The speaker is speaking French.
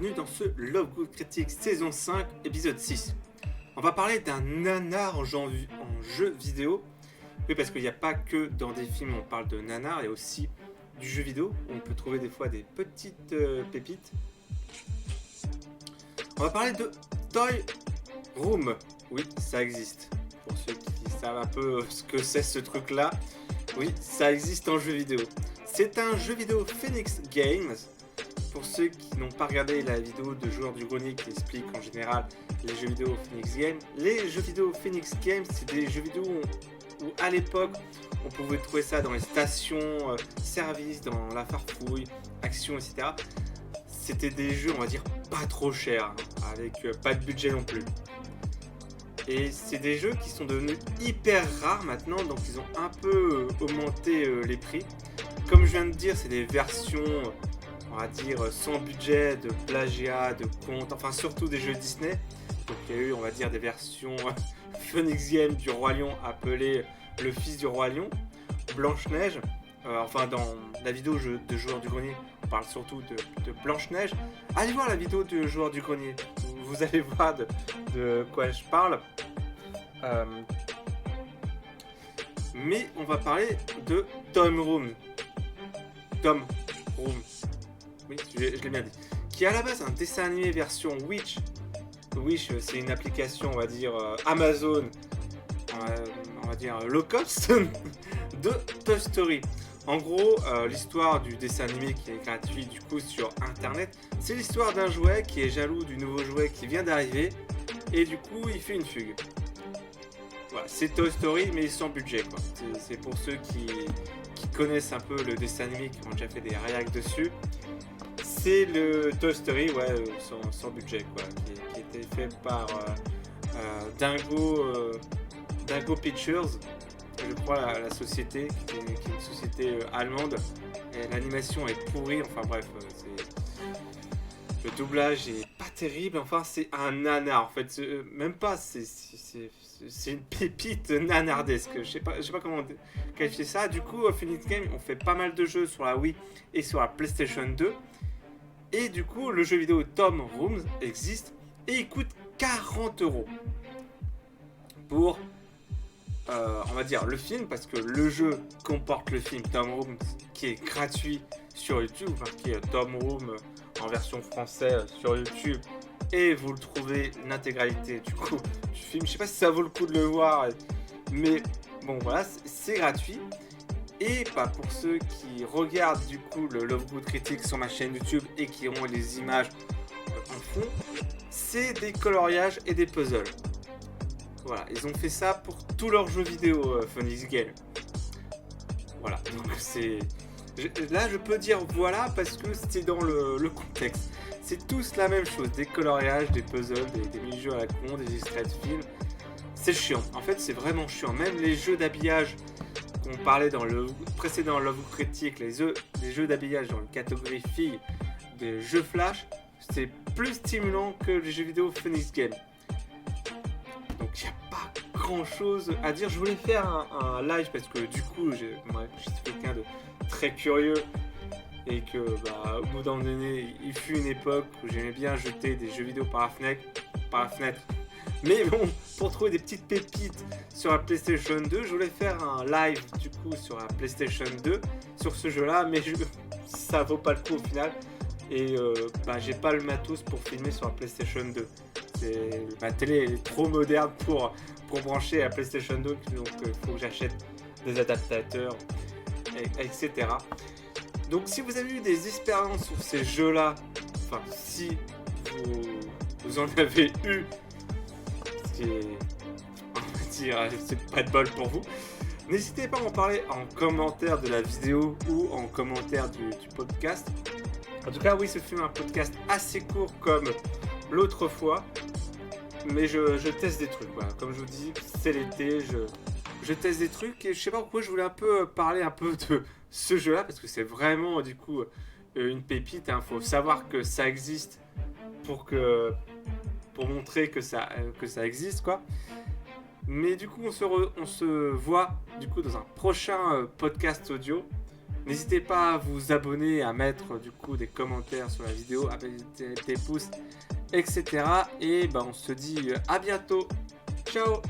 bienvenue dans ce Love Good Critique saison 5, épisode 6. On va parler d'un nanar en jeu vidéo. Oui, parce qu'il n'y a pas que dans des films on parle de nanar, il y a aussi du jeu vidéo où on peut trouver des fois des petites pépites. On va parler de Toy Room. Oui, ça existe. Pour ceux qui savent un peu ce que c'est ce truc-là, oui, ça existe en jeu vidéo. C'est un jeu vidéo Phoenix Games. Pour ceux qui n'ont pas regardé la vidéo de Joueur du Grenier qui explique en général les jeux vidéo Phoenix Games, les jeux vidéo Phoenix Games, c'est des jeux vidéo où à l'époque, on pouvait trouver ça dans les stations service, dans la farfouille, action, etc. C'était des jeux, on va dire, pas trop chers, avec pas de budget non plus. Et c'est des jeux qui sont devenus hyper rares maintenant, donc ils ont un peu augmenté les prix. Comme je viens de dire, c'est des versions, on va dire, sans budget, de plagiat, de contes, enfin surtout des jeux Disney. Donc il y a eu, on va dire, des versions Phoenix Game du Roi Lion appelé le fils du Roi Lion, Blanche-Neige. Enfin, dans la vidéo de Joueur du Grenier, on parle surtout de Blanche-Neige. Allez voir la vidéo de Joueur du Grenier, vous allez voir de quoi je parle. Mais on va parler de Tom Room. Tom Room. Oui, je l'ai bien dit. Qui est à la base un dessin animé version Wish. Wish, c'est une application, on va dire, Amazon, on va dire low cost, de Toy Story. En gros, l'histoire du dessin animé qui est gratuit du coup sur internet, c'est l'histoire d'un jouet qui est jaloux du nouveau jouet qui vient d'arriver et du coup il fait une fugue. Voilà, c'est Toy Story mais sans budget quoi. C'est pour ceux qui connaissent un peu le dessin animé, qui ont déjà fait des réacts dessus. C'est le Toy Story sans budget quoi, qui était fait par Dingo Pictures, je crois la société, qui est une société allemande. Et l'animation est pourrie, enfin bref, le doublage est pas terrible, enfin c'est un nanar en fait, même pas, c'est une pépite nanardesque, je sais pas comment qualifier ça. Du coup, Phoenix Games ont fait pas mal de jeux sur la Wii et sur la PlayStation 2. Et du coup, le jeu vidéo Tom Rooms existe et il coûte 40€ pour, on va dire, le film, parce que le jeu comporte le film Tom Rooms qui est gratuit sur YouTube, qui est Tom Rooms en version française sur YouTube, et vous le trouvez l'intégralité du coup du film. Je sais pas si ça vaut le coup de le voir, mais bon voilà, c'est gratuit. Et pour ceux qui regardent du coup le Love Good Critique sur ma chaîne YouTube et qui ont les images en fond, c'est des coloriages et des puzzles. Voilà, ils ont fait ça pour tous leurs jeux vidéo Phoenix Game. Voilà, donc là je peux dire voilà parce que c'est dans le contexte. C'est tous la même chose, des coloriages, des puzzles, des mini-jeux à la con, des extraits de films. C'est chiant, en fait c'est vraiment chiant. Même les jeux d'habillage qu'on parlait dans le précédent Love Critique, les jeux d'habillage dans la catégorie filles, des jeux flash, c'est plus stimulant que les jeux vidéo Phoenix Game. Donc il n'y a pas grand chose à dire. Je voulais faire un live parce que du coup je suis quelqu'un de très curieux et que au bout d'un moment donné, il fut une époque où j'aimais bien jeter des jeux vidéo par la fenêtre. Mais bon, pour trouver des petites pépites sur la PlayStation 2, je voulais faire un live du coup sur la PlayStation 2 sur ce jeu-là, mais ça vaut pas le coup au final. Et j'ai pas le matos pour filmer sur la PlayStation 2. Ma télé est trop moderne pour brancher la PlayStation 2, donc il faut que j'achète des adaptateurs, etc. Donc si vous avez eu des expériences sur ces jeux-là, enfin si vous en avez eu, on va dire, c'est pas de bol pour vous. N'hésitez pas à en parler en commentaire de la vidéo ou en commentaire du podcast. En tout cas, oui, ce fut un podcast assez court comme l'autre fois, mais je teste des trucs. Voilà. Comme je vous dis, c'est l'été, je teste des trucs et je sais pas pourquoi je voulais un peu parler un peu de ce jeu-là parce que c'est vraiment du coup une pépite. Faut savoir que ça existe pour montrer que ça existe quoi. Mais du coup on se voit du coup dans un prochain podcast audio N'hésitez pas à vous abonner, à mettre du coup des commentaires sur la vidéo, à mettre des pouces, etc. Et bah, on se dit à bientôt. Ciao!